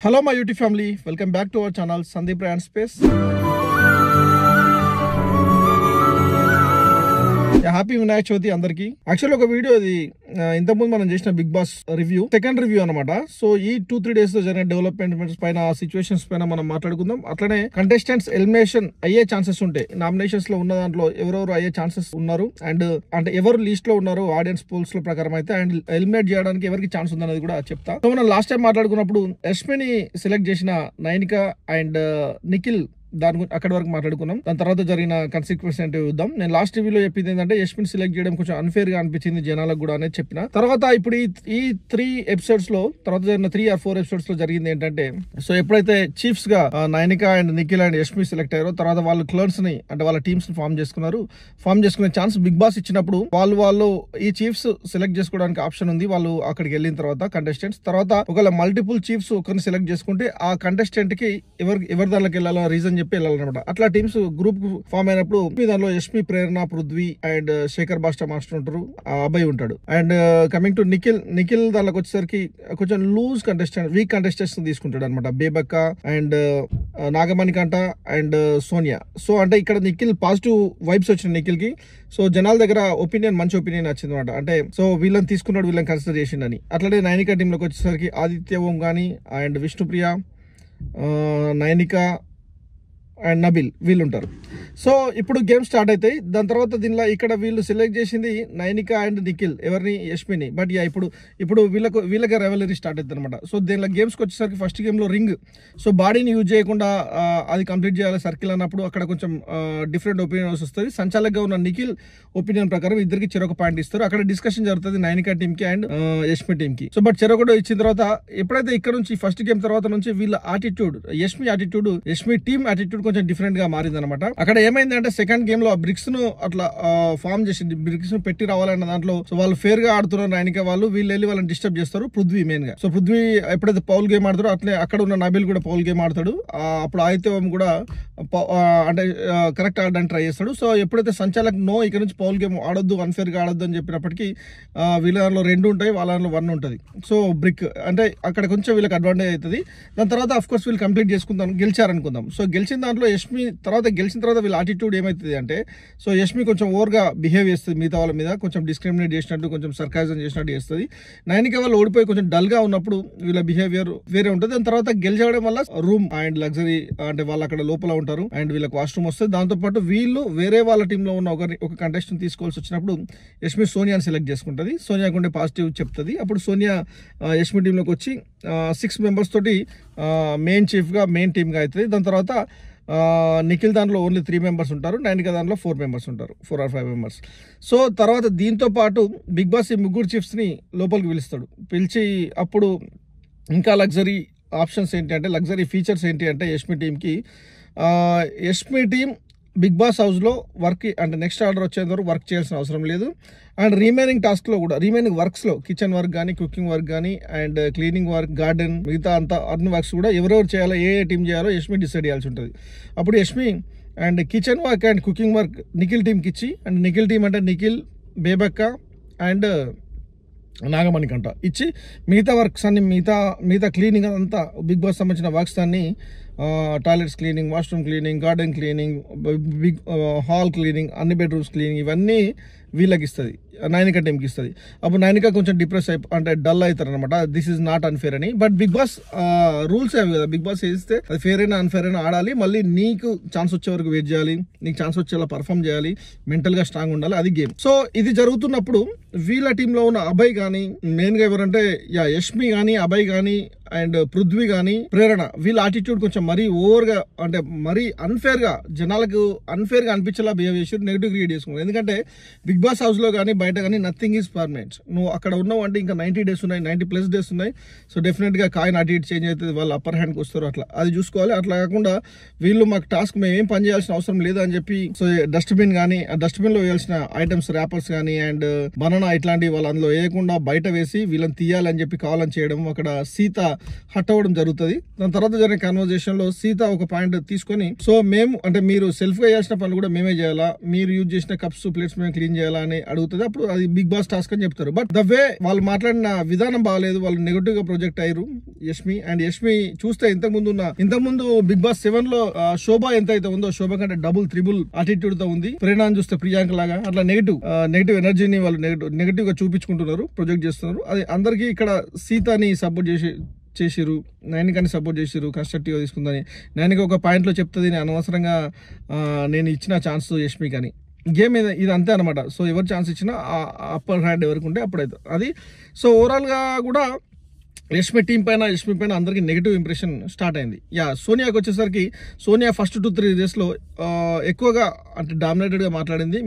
Hello my YouTube family, welcome back to our channel Sandeep Brand Space. Happy Vinayaka Chavithi అందరికి. Actually ఒక video ఇది ఇంతకుముందు మనం చేసిన Bigg Boss review second review అనమాట. సో ఈ 2-3 డేస్ లో జరిగిన డెవలప్మెంట్స్ పైన సిచ్యువేషన్స్ పైన మనం మాట్లాడుకుందాం. అట్లనే కంటెస్టెంట్స్ ఎలిమినేషన్ అయ్యే ఛాన్సెస్ ఉంటాయి. నామినేషన్స్ లో ఉన్న దాంట్లో ఎవరెవరు అయ్యే ఛాన్సెస్ ఉన్నారు అండ్ అంటే ఎవరు లిస్ట్ లో ఉన్నారు ఆడియన్స్ పోల్స్ లో ప్రకారం అయితే అండ్ ఎలిమినేట్ చేయడానికి ఎవరికి ఛాన్స్ ఉందనేది కూడా చెప్తా. సో మనం లాస్ట్ టైం మాట్లాడుకున్నప్పుడు యష్మిని సెలెక్ట్ చేసిన నైనిక అండ్ నిఖిల్ దాని గురించి అక్కడి వరకు మాట్లాడుకున్నాం. దాని తర్వాత జరిగిన కాన్సిక్వెన్స్ ఏంటో చూద్దాం. నేను లాస్ట్ రివ్యూలో చెప్పింది ఏంటంటే యష్మిన్ సెలెక్ట్ చేయడం కొంచెం అన్ఫేర్ గా అనిపించింది జనాలకు కూడా అనేది చెప్పిన. తర్వాత ఇప్పుడు ఈ 3 ఎపిసోడ్స్ లో తర్వాత జరిగిన 3 or 4 ఎపిసోడ్స్ లో జరిగింది ఏంటంటే, సో ఎప్పుడైతే చీఫ్స్ గా Nainika and Nikhil and Yashmi select అయ్యారో తర్వాత వాళ్ళు క్లర్న్స్ ని అంటే వాళ్ళ టీమ్స్ ని ఫామ్ చేసుకునే ఛాన్స్ బిగ్ బాస్ ఇచ్చినప్పుడు వాళ్ళు ఈ చీఫ్స్ సెలెక్ట్ చేసుకోవడానికి ఆప్షన్ ఉంది. వాళ్ళు అక్కడికి వెళ్ళిన తర్వాత కంటెస్టెంట్స్ తర్వాత ఒకవేళ మల్టిపుల్ చీఫ్స్ ఒకరిని సెలెక్ట్ చేసుకుంటే ఆ కంటెస్టెంట్ కి ఎవరి దానికి వెళ్ళాలో రీజన్ చెప్పి వెళ్ళాలన్నమాట. అట్లా టీమ్స్ గ్రూప్ ఫామ్ అయినప్పుడు దానిలో యష్మి, ప్రేరణ, పృథ్వీ అండ్ శేఖర్ బాస్టా మాస్టర్ ఉంటారు, అబ్బాయి ఉంటాడు. అండ్ కమింగ్ టు నిఖిల్ దానికి వచ్చేసరికి కొంచెం లూజ్ కంటెస్టెంట్ వీక్ కంటెస్టెంట్స్ తీసుకుంటాడు అనమాట. Bebakka and Nagamanikanta and Sonia. So అంటే ఇక్కడ నిఖిల్ పాజిటివ్ వైబ్స్ వచ్చిన నిఖిల్ కి. సో జనాల దగ్గర మంచి ఒపీనియన్ వచ్చింది అనమాట. అంటే సో వీళ్ళని తీసుకున్నాడు, వీళ్ళని కన్సిడర్ చేసిండని. అట్లనే నైనిక టీంలోకి వచ్చేసరికి ఆదిత్య ఓం గానీ అండ్ విష్ణుప్రియ, నైనిక అండ్ నబిల్ వీళ్ళు ఉంటారు. సో ఇప్పుడు గేమ్ స్టార్ట్ అవుతాయి. దాని తర్వాత దీనిలో ఇక్కడ వీళ్ళు సెలెక్ట్ చేసింది నైనిక అండ్ నిఖిల్, ఎవరిని? యష్మిని. బట్ ఇప్పుడు వీళ్ళకి రెవెలరీ స్టార్ట్ అవుతుంది అనమాట. సో దీనిలో గేమ్స్కి వచ్చేసరికి ఫస్ట్ గేమ్ లో రింగ్, సో బాడీని యూజ్ చేయకుండా అది కంప్లీట్ చేయాలి సర్కిల్ అన్నప్పుడు అక్కడ కొంచెం డిఫరెంట్ ఒపీనియన్ వస్తుంది. సంచాలకుగా ఉన్న నిఖిల్ ఒపీనియన్ ప్రకారం ఇద్దరికి చెరొక పాయింట్ ఇస్తారు. అక్కడ డిస్కషన్ జరుగుతుంది నైనిక టీమ్ కి అండ్ యష్మి టీమ్ కి. సో బట్ చెరొకటి ఇచ్చిన తర్వాత ఎప్పుడైతే ఇక్కడ నుంచి ఫస్ట్ గేమ్ తర్వాత నుంచి వీళ్ళ ఆటిట్యూడ్, యష్మి టీమ్ ఆటిట్యూడ్ కొంచెం డిఫరెంట్ గా మారింది అనమాట. అక్కడ ఏమైందంటే సెకండ్ గేమ్ లో బ్రిక్స్ ను అట్లా ఫామ్ చేసి బ్రిక్స్ ను పెట్టి రావాలన్న దాంట్లో సో వాళ్ళు ఫేర్ గా ఆడుతున్నారు నైనిక వాళ్ళు. వీళ్ళు వెళ్ళి వాళ్ళని డిస్టర్బ్ చేస్తారు, పృథ్వీ మెయిన్ గా. సో పృథ్వీ ఎప్పుడైతే పౌల్ గేమ్ ఆడతారో అట్లే అక్కడ ఉన్న నబిల్ కూడా పౌల్ గేమ్ ఆడతాడు. అప్పుడు ఆదిత్యం కూడా అంటే కరెక్ట్ ఆడడానికి ట్రై చేస్తాడు. సో ఎప్పుడైతే సంచాలక్ నో ఇక్కడ నుంచి పౌల్ గేమ్ ఆడొద్దు, అన్ఫేర్ గా ఆడొద్దు అని చెప్పినప్పటికీ వీళ్ళ దానిలో 2 ఉంటాయి, వాళ్ళ దానిలో 1 ఉంటుంది. సో బ్రిక్ అంటే అక్కడ కొంచెం వీళ్ళకి అడ్వాంటేజ్ అవుతుంది. దాని తర్వాత అఫ్ కోర్స్ వీళ్ళు కంప్లీట్ చేసుకుందాం, గెలిచారనుకుందాం. సో గెలిచిన దాంట్లో యష్మి గెలిచిన తర్వాత వీళ్ళ ఆటిట్యూడ్ ఏమవుతుంది అంటే, సో యష్మి కొంచెం ఓవర్గా బిహేవ్ చేస్తుంది మిగతా వాళ్ళ మీద, కొంచెం డిస్క్రిమినేట్ చేసినట్టు, కొంచెం సర్కాజం చేసినట్టు చేస్తుంది. నైనిక వాళ్ళు ఓడిపోయి కొంచెం డల్ గా ఉన్నప్పుడు వీళ్ళ బిహేవియర్ వేరే ఉంటుంది. దాని తర్వాత గెలిచడం వల్ల రూమ్ అండ్ లగ్జరీ అంటే వాళ్ళు అక్కడ లోపల ఉంటారు అండ్ వీళ్ళకి వాష్రూమ్ వస్తుంది. దాంతో పాటు వీళ్ళు వేరే వాళ్ళ టీంలో ఉన్న ఒక కంటెస్టెంట్ తీసుకోవాల్సి వచ్చినప్పుడు యష్మి సోనియాని సెలెక్ట్ చేసుకుంటుంది. సోనియా కొంటే పాజిటివ్ చెప్తుంది. అప్పుడు సోనియా యష్మి టీంలోకి వచ్చి 6 మెంబర్స్ తోటి మెయిన్ టీమ్ గా అవుతుంది. దాని తర్వాత నిఖిల్ దాంట్లో ఓన్లీ 3 మెంబర్స్ ఉంటారు, నైనిక దాంట్లో 4 మెంబర్స్ ఉంటారు, 4 or 5 మెంబర్స్. సో తర్వాత దీంతో పాటు బిగ్ బాస్ ఈ 3 చీఫ్స్ని లోపలికి పిలిచి అప్పుడు ఇంకా లగ్జరీ ఆప్షన్స్ ఏంటి అంటే, లగ్జరీ ఫీచర్స్ ఏంటి అంటే యష్మి టీంకి యష్మి టీం బిగ్ బాస్ హౌస్లో వర్క్ అంటే నెక్స్ట్ ఆర్డర్ వచ్చేంత వరకు వర్క్ చేయాల్సిన అవసరం లేదు. అండ్ రిమైనింగ్ వర్క్స్లో కిచెన్ వర్క్ కానీ, కుకింగ్ వర్క్ కానీ అండ్ క్లీనింగ్ వర్క్, గార్డెన్, మిగతా అన్ని వర్క్స్ కూడా ఎవరెవరు చేయాలో, ఏ టీం చేయాలో యష్మి డిసైడ్ చేయాల్సి ఉంటుంది. అప్పుడు Yashmi and kitchen work and cooking work Nikhil టీంకి ఇచ్చి, అండ్ నిఖిల్ టీం అంటే నిఖిల్, బేబక్క అండ్ నాగమణికంట ఇచ్చి మిగతా వర్క్స్ అన్ని మిగతా క్లీనింగ్ అంతా బిగ్ బాస్ సంబంధించిన వర్క్స్ అన్ని toilets cleaning, washroom cleaning, garden cleaning, big hall cleaning, అన్ని బెడ్రూమ్స్ క్లీనింగ్ ఇవన్నీ వీళ్ళకి ఇస్తుంది, నైనిక టీంకి ఇస్తుంది. అప్పుడు నైనిక కొంచెం డిప్రెస్ అంటే డల్ అవుతారు అనమాట, దిస్ ఈజ్ నాట్ అన్ఫేర్ అని. బట్ బిగ్ బాస్ రూల్స్ అవి కదా, బిగ్ బాస్ వేస్తే అది ఫేర్ అయినా అన్ఫేర్ అయినా ఆడాలి. మళ్ళీ నీకు ఛాన్స్ వచ్చే వరకు వెయిట్ చేయాలి, నీకు ఛాన్స్ వచ్చేలా పర్ఫామ్ చేయాలి, మెంటల్ గా స్ట్రాంగ్ ఉండాలి, అది గేమ్. సో ఇది జరుగుతున్నప్పుడు వీళ్ళ టీంలో ఉన్న అభయ్ కానీ, మెయిన్ గా ఎవరంటే యష్మి కానీ, అభయ్ కానీ అండ్ పృథ్వీ కానీ, ప్రేరణ, వీళ్ళ ఆటిట్యూడ్ కొంచెం మరీ ఓవర్ గా అంటే మరీ అన్ఫేర్ గా జనాలకు అన్ఫేర్ గా అనిపించేలా బిహేవ్ చేసి నెగిటివ్ క్రియేట్ చేసుకున్నారు. ఎందుకంటే బిగ్ బాస్ హౌస్ లో కానీ బయట కానీ నథింగ్ ఈజ్ పర్మనెంట్. నువ్వు అక్కడ ఉన్నావు అంటే ఇంకా 90 డేస్ ఉన్నాయి, 90+ డేస్ ఉన్నాయి. సో డెఫినెట్ గా కాయిన్ అటు ఇటు చేంజ్ అవుతుంది, వాళ్ళు అప్పర్ హ్యాండ్కి వస్తారు, అట్లా అది చూసుకోవాలి. అట్లా కాకుండా వీళ్ళు మాకు టాస్క్ మేము ఏం పని చేయాల్సిన అవసరం లేదు అని చెప్పి సో డస్ట్బిన్ కానీ, ఆ డస్ట్బిన్ లో వేయాల్సిన ఐటమ్స్ ర్యాపర్స్ కానీ అండ్ బనానా ఇట్లాంటివి వాళ్ళు అందులో వేయకుండా బయట వేసి వీళ్ళని తీయాలని చెప్పి కావాలని చేయడం. అక్కడ సీత హట్ అవ్వడం జరుగుతుంది. దాని తర్వాత జరిగిన కాన్వర్జేషన్ లో సీత ఒక పాయింట్ తీసుకొని, సో మేము అంటే మీరు సెల్ఫ్ గా చేయాల్సిన పనులు కూడా మేమే చేయాలా, మీరు యూజ్ చేసిన కప్స్ ప్లేట్స్ మేము క్లీన్ చేయాలా అని అడుగుతుంది. అప్పుడు అది బిగ్ బాస్ టాస్క్ అని చెప్తారు. బట్ ద వే వాళ్ళు మాట్లాడిన విధానం బాగాలేదు, వాళ్ళు నెగటివ్ గా ప్రొజెక్ట్ అయ్యారు యష్మి. అండ్ యష్మి చూస్తే ఇంతకుముందు బిగ్ బాస్ 7 లో శోభ ఎంత అయితే ఉందో, శోభ కంటే డబుల్ త్రిబుల్ అటిట్యూడ్ తో ఉంది. ప్రేరణను చూస్తే ప్రియాంక లాగా అట్లా నెగటివ్ ఎనర్జీని వాళ్ళు నెగటివ్ గా చూపించుకుంటున్నారు, ప్రొజెక్ట్ చేస్తున్నారు. అది అందరికీ ఇక్కడ సీతని సపోర్ట్ చేసిరు, నైనికాని సపోర్ట్ చేసిరు, కన్స్ట్రక్టివ్గా తీసుకుందని. నైనిక ఒక పాయింట్లో చెప్తుంది, నేను అనవసరంగా నేను ఇచ్చిన ఛాన్స్ యష్మి కానీ. గేమ్ ఇది అంతే అనమాట. సో ఎవరు ఛాన్స్ ఇచ్చినా అప్పర్ హ్యాండ్ ఎవరికి ఉంటే అప్పుడైతే అది. సో ఓవరాల్గా కూడా యష్మి టీం పైన, యష్మి పైన అందరికి నెగిటివ్ ఇంప్రెషన్ స్టార్ట్ అయింది. సోనియాకి వచ్చేసరికి, సోనియా ఫస్ట్ 2-3 డేస్లో ఎక్కువగా అంటే డామినేటెడ్గా మాట్లాడింది.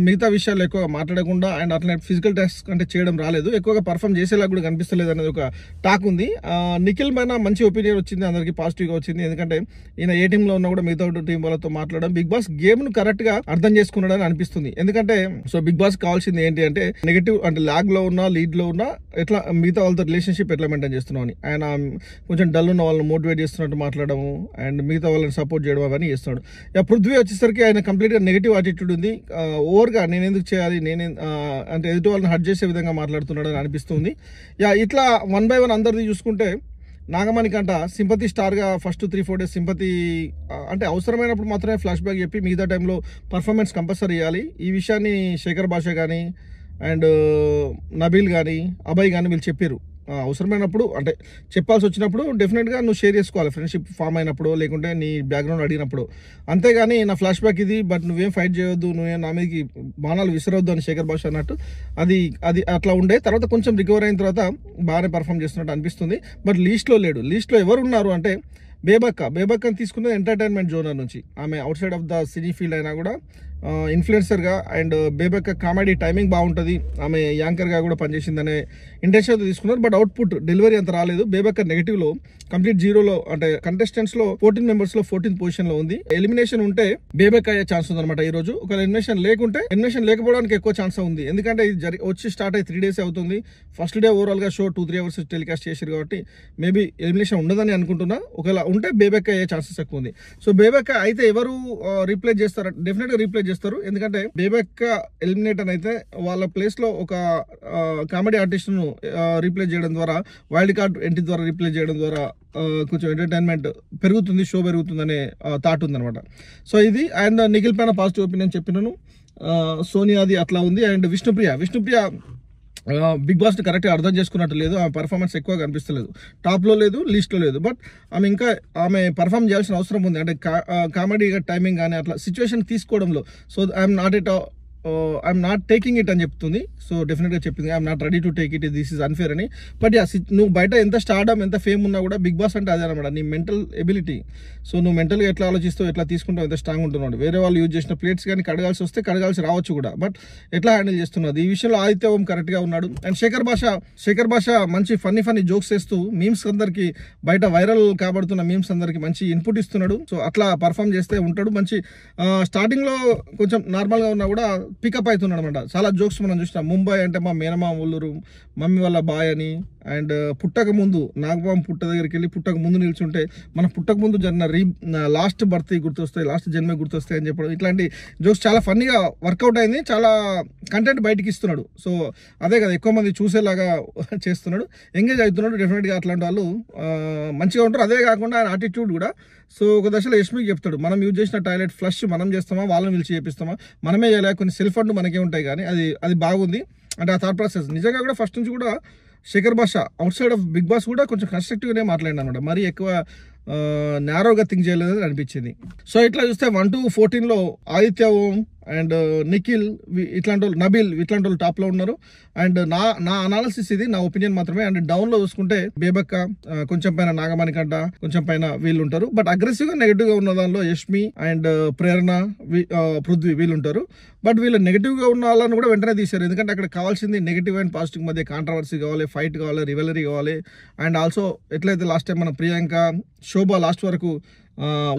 మిగతా విషయాలు ఎక్కువగా మాట్లాడకుండా అండ్ అట్లా ఫిజికల్ టెస్ట్ అంటే చేయడం రాలేదు, ఎక్కువగా పర్ఫామ్ చేసేలా కూడా కనిపిస్తలేదు అనేది ఒక టాక్ ఉంది. నిఖిల్ పైన మంచి ఒపీనియన్ వచ్చింది, అందరికి పాజిటివ్గా వచ్చింది. ఎందుకంటే ఈయన ఏ టీంలో ఉన్నా కూడా మిగతా టీం వాళ్ళతో మాట్లాడడం, బిగ్ బాస్ గేమ్ను కరెక్ట్గా అర్థం చేసుకున్నాడని అనిపిస్తుంది. ఎందుకంటే సో బిగ్ బాస్ కావాల్సింది ఏంటి అంటే నెగిటివ్ అంటే లాగ్లో ఉన్నా లీడ్లో ఉన్నా ఎట్లా మిగతా వాళ్ళతో రిలేషన్షిప్ ఎట్లా మెయింటైన్ చేస్తున్నావు అని. ఆయన కొంచెం డల్ ఉన్న వాళ్ళని మోటివేట్ చేస్తున్నట్టు మాట్లాడము అండ్ మిగతా వాళ్ళని సపోర్ట్ చేయడం అవన్నీ చేస్తున్నాడు. పృథ్వీ వచ్చేసరికి ఆయన కంప్లీట్గా నెగిటివ్ యాటిట్యూడ్ ఉంది. ఓవర్గా నేను ఎందుకు చేయాలి, అంటే ఎదుటి వాళ్ళని హర్ట్ చేసే విధంగా మాట్లాడుతున్నాడు అని అనిపిస్తుంది. ఇట్లా 1 by 1 అందరిది చూసుకుంటే నాగమణి కంట సింపతి స్టార్గా ఫస్ట్ 3-4 డేస్ సింపతి అంటే అవసరమైనప్పుడు మాత్రమే ఫ్లాష్ బ్యాక్ చెప్పి మిగతా టైంలో పర్ఫార్మెన్స్ కంపల్సరీ ఇవ్వాలి. ఈ విషయాన్ని శేఖర్ భాష కానీ అండ్ నబీల్ కానీ అభయ్ కానీ వీళ్ళు చెప్పారు. అవసరమైనప్పుడు అంటే చెప్పాల్సి వచ్చినప్పుడు డెఫినెట్గా నువ్వు షేర్ చేసుకోవాలి, ఫ్రెండ్షిప్ ఫామ్ అయినప్పుడు లేకుంటే నీ బ్యాక్గ్రౌండ్ అడిగినప్పుడు. అంతేగాని నా ఫ్లాష్ బ్యాక్ ఇది, బట్ నువ్వేం ఫైట్ చేయొద్దు, నువ్వేం నా మీదకి బాణాలు విసరవద్దు అని శేఖర్ భాష అన్నట్టు అది అట్లా ఉండే. తర్వాత కొంచెం రికవర్ అయిన తర్వాత బాగానే పర్ఫామ్ చేస్తున్నట్టు అనిపిస్తుంది. బట్ లీస్ట్లో లేడు. లీస్ట్లో ఎవరు ఉన్నారు అంటే బేబక్కని తీసుకున్నది ఎంటర్టైన్మెంట్ జోనర్ నుంచి. ఆమె out side of the cine field అయినా కూడా ఇన్ఫ్లుయెన్సర్గా అండ్ బేబక్క కామెడీ టైమింగ్ బాగుంటుంది, ఆమె యాంకర్గా కూడా పనిచేసిందనే ఇంటెన్షన్తో తీసుకున్నారు. బట్ అవుట్పుట్ డెలివరీ అంత రాలేదు. బేబక్క నెగిటివ్లో కంప్లీట్ జీరోలో అంటే కంటెస్టెంట్స్లో 14 మెంబర్స్లో 14th పొజిషన్లో ఉంది. ఎలిమినేషన్ ఉంటే బేబక్క అయ్యే ఛాన్స్ ఉందన్నమాట ఈ రోజు. ఒక ఎలిమినేషన్ లేకపోవడానికి ఎక్కువ ఛాన్స్ ఉంది. ఎందుకంటే ఇది వచ్చి స్టార్ట్ అయ్యి 3 days అవుతుంది. ఫస్ట్ డే ఓవరాల్గా షో 2-3 hours టెలికాస్ట్ చేశారు కాబట్టి మేబీ ఎలిమినేషన్ ఉండదని అనుకుంటున్నా. ఒకవేళ ఉంటే బేబక్క అయ్యే ఛాన్సెస్ ఎక్కువ ఉంది. సో బేబక్క అయితే ఎవరు రీప్లేస్ చేస్తారు? డెఫినెట్గా రీప్లేస్ చేస్తారు. ఎందుకంటే బేబక్క ఎలిమినేట్ అని అయితే వాళ్ళ ప్లేస్లో ఒక కామెడీ ఆర్టిస్ట్ను రీప్లేస్ చేయడం ద్వారా, వైల్డ్ కార్డ్ ఎంట్రీ ద్వారా రీప్లేస్ చేయడం ద్వారా కొంచెం ఎంటర్టైన్మెంట్ పెరుగుతుంది, షో పెరుగుతుంది అనే థాట్ ఉందన్నమాట. సో ఇది. అండ్ నిఖిల్ పైన పాజిటివ్ ఒపీనియన్ చెప్పినాను. సోనియాది అట్లా ఉంది. అండ్ విష్ణుప్రియ బిగ్ బాస్ని కరెక్ట్గా అర్థం చేసుకున్నట్టు లేదు. ఆమె పర్ఫార్మెన్స్ ఎక్కువ కనిపిస్తలేదు, టాప్లో లేదు, లీస్ట్లో లేదు. బట్ ఆమె పర్ఫామ్ చేయాల్సిన అవసరం ఉంది. అంటే కామెడీ టైమింగ్ కానీ అట్లా సిచ్యువేషన్ తీసుకోవడంలో. So I'm not taking it అని చెప్తుంది. సో డెఫినెట్గా చెప్పింది I'm not ready to take it, this is unfair అని. బట్ నువ్వు బయట ఎంత స్టార్డమ్ ఎంత ఫేమ్ ఉన్నా కూడా బిగ్ బాస్ అంటే అదే అనమాట, నీ మెంటల్ ఎబిలిటీ. సో నువ్వు మెంటల్గా ఎట్లా ఆలోచిస్తావు, ఎట్లా తీసుకుంటావు, ఎంత స్ట్రాంగ్ ఉంటున్నాడు. వేరే వాళ్ళు యూజ్ చేసిన ప్లేట్స్ కానీ కడగాల్సి వస్తే కడగాల్సి రావచ్చు కూడా, బట్ ఎట్లా హ్యాండిల్ చేస్తున్నది ఈ విషయంలో ఆదిత్య ఓం కరెక్ట్గా ఉన్నాడు. అండ్ శేఖర్ భాష మంచి ఫన్నీ జోక్స్ వేస్తూ మీమ్స్ అందరికి బయట వైరల్ కాబడుతున్న మీమ్స్ అందరికి మంచి ఇన్పుట్ ఇస్తున్నాడు. సో అట్లా పర్ఫామ్ చేస్తే ఉంటాడు మంచి. స్టార్టింగ్లో కొంచెం నార్మల్గా ఉన్నా కూడా పికప్ అవుతున్నాడు అనమాట. చాలా జోక్స్ మనం చూసినాం. ముంబై అంటే మా మేనమామ ఊళ్ళూరు, మమ్మీ వాళ్ళ బాయ్ అని. అండ్ పుట్టక ముందు నాగపాము పుట్ట దగ్గరికి వెళ్ళి పుట్టక ముందు నిల్చుంటే మన పుట్టక ముందు జరిగిన లాస్ట్ బర్త్ గుర్తొస్తాయి, లాస్ట్ జన్మే గుర్తొస్తాయి అని చెప్పడం. ఇట్లాంటి జోక్స్ చాలా ఫన్నీగా వర్కౌట్ అయింది. చాలా కంటెంట్ బయటికి ఇస్తున్నాడు. సో అదే కదా ఎక్కువ మంది చూసేలాగా చేస్తున్నాడు, ఎంగేజ్ అవుతున్నాడు. డెఫినెట్గా అట్లాంటి వాళ్ళు మంచిగా ఉంటారు. అదే కాకుండా ఆయన యాటిట్యూడ్ కూడా. సో ఒక దశలో యష్మికి చెప్తాడు, మనం యూజ్ చేసిన టాయిలెట్ ఫ్లష్ మనం చేస్తామా, వాళ్ళని పిలిచి చేపిస్తామా, మనమే చేయాలి, కొన్ని సెల్ఫ్ అంటూ మనకే ఉంటాయి. కానీ అది బాగుంది. అంటే ఆ థాట్ ప్రాసెస్ నిజంగా కూడా ఫస్ట్ నుంచి కూడా Shekhar Basha outside of Bigg Boss కూడా కొంచెం కన్స్ట్రక్టివ్గానే మాట్లాడినా అనమాట. మరీ ఎక్కువ నేరోగా థింక్ చేయలేదు అనిపించింది. సో ఇట్లా చూస్తే 1 to 14లో ఆదిత్య ఓం అండ్ నిఖిల్ ఇట్లాంటి వాళ్ళు, నబీల్ ఇట్లాంటి వాళ్ళు టాప్లో ఉన్నారు. అండ్ నా అనాలిసిస్ ఇది, నా ఒపీనియన్ మాత్రమే. అండ్ డౌన్లో చూసుకుంటే బేబక్క, కొంచెం పైన నాగమణి కంట, కొంచెం పైన వీళ్ళు ఉంటారు. బట్ అగ్రెసివ్గా నెగిటివ్గా ఉన్న దానిలో యష్మి అండ్ ప్రేరణ, పృథ్వీ వీళ్ళు ఉంటారు. బట్ వీళ్ళు నెగిటివ్గా ఉన్న వాళ్ళని కూడా వెంటనే తీశారు. ఎందుకంటే అక్కడ కావాల్సింది నెగిటివ్ అండ్ పాజిటివ్ మధ్య కాంట్రవర్సీ కావాలి, ఫైట్ కావాలి, రివెలరీ కావాలి. అండ్ ఆల్సో ఎట్లయితే లాస్ట్ టైం మన ప్రియాంక, శోభ లాస్ట్ వరకు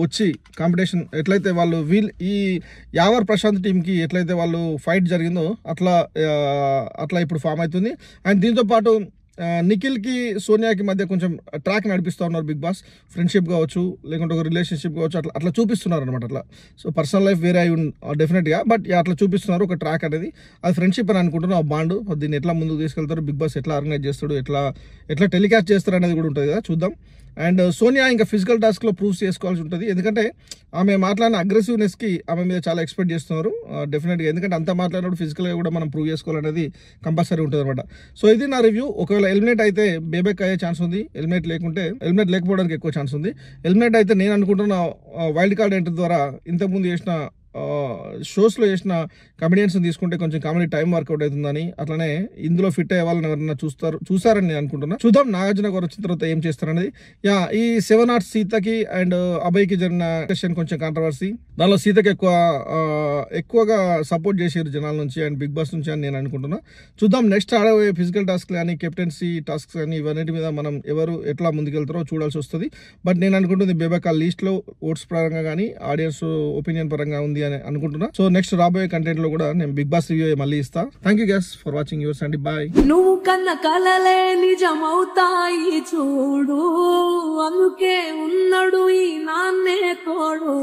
వచ్చి కాంపిటీషన్ ఎట్లయితే వాళ్ళు ఈ యావర్ ప్రశాంత్ టీంకి ఎట్లయితే వాళ్ళు ఫైట్ జరిగిందో అట్లా ఇప్పుడు ఫామ్ అవుతుంది. అండ్ దీంతోపాటు నిఖిల్ కి సోనియాకి మధ్య కొంచెం ట్రాక్ నడిపిస్తూ ఉన్నారు బిగ్ బాస్. ఫ్రెండ్షిప్ కావచ్చు, లేకుంటే ఒక రిలేషన్షిప్ కావచ్చు, అట్లా అట్లా చూపిస్తున్నారు అనమాట. అట్లా సో పర్సనల్ లైఫ్ వేరే అయి డెఫినెట్గా, బట్ అట్లా చూపిస్తున్నారు ఒక ట్రాక్ అనేది. అది ఫ్రెండ్షిప్ అని అనుకుంటున్నాను. ఆ బాండ్ దీన్ని ఎట్లా ముందుకు తీసుకెళ్తారు, బిగ్ బాస్ ఎట్లా ఆర్గనైజ్ చేస్తాడు, ఎట్లా టెలికాస్ట్ చేస్తారు అనేది కూడా ఉంటుంది కదా, చూద్దాం. అండ్ సోనియా ఇంకా ఫిజికల్ టాస్క్లో ప్రూవ్ చేసుకోవాల్సి ఉంటుంది, ఎందుకంటే ఆమె మాట్లాడిన అగ్రెసివ్నెస్కి ఆమె మీద చాలా ఎక్స్పెక్ట్ చేస్తున్నారు డెఫినెట్గా. ఎందుకంటే అంతా మాట్లాడినప్పుడు ఫిజికల్గా కూడా మనం ప్రూవ్ చేసుకోవాలనేది కంపల్సరీ ఉంటుంది అనమాట. సో ఇది నా రివ్యూ. ఒకవేళ ఎలిమినేట్ అయితే బేబెక్ అయ్యే ఛాన్స్ ఉంది, ఎలిమినేట్ లేకపోవడానికి ఎక్కువ ఛాన్స్ ఉంది. ఎలిమినేట్ అయితే నేను అనుకుంటున్న వైల్డ్ కార్డ్ ఎంట్రీ ద్వారా ఇంతకుముందు చేసిన షోస్లో చేసిన కమెడియన్స్ తీసుకుంటే కొంచెం కామెడీ టైం వర్కౌట్ అవుతుందని, అట్లనే ఇందులో ఫిట్ అయ్యే వాళ్ళని ఎవరైనా చూసారని నేను అనుకుంటున్నా. చూద్దాం నాగార్జున గారు వచ్చిన తర్వాత ఏం చేస్తారనేది. ఈ 7 Arts సీతకి అండ్ అభయ్కి జరిగిన క్వశ్చన్ కొంచెం కాంట్రవర్సీ. దానిలో సీతకి ఎక్కువగా సపోర్ట్ చేసారు జనాల నుంచి అండ్ బిగ్ బాస్ నుంచి అని నేను అనుకుంటున్నా. చూద్దాం నెక్స్ట్ ఆడబోయే ఫిజికల్ టాస్క్ కానీ, కెప్టెన్సీ టాస్క్ కానీ, ఇవన్నిటి మీద మనం ఎవరు ఎట్లా ముందుకెళ్తారో చూడాల్సి వస్తుంది. బట్ నేను అనుకుంటుంది బేబక్ ఆ లీస్ట్లో ఓట్స్ పరంగా కానీ, ఆడియన్స్ ఒపీనియన్ పరంగా ఉంది అని అనుకుంటున్నా. సో నెక్స్ట్ రాబోయే కంటెంట్ లో కూడా నేను బిగ్ బాస్ రివ్యూ మళ్ళీ ఇస్తా. Thank you guys for watching yours అండి, బాయ్. నువ్వు కన్న కలలే నిజమవుతాయి చూడు, అందుకే ఉన్నాడు ఈ నాన్నే తోడు.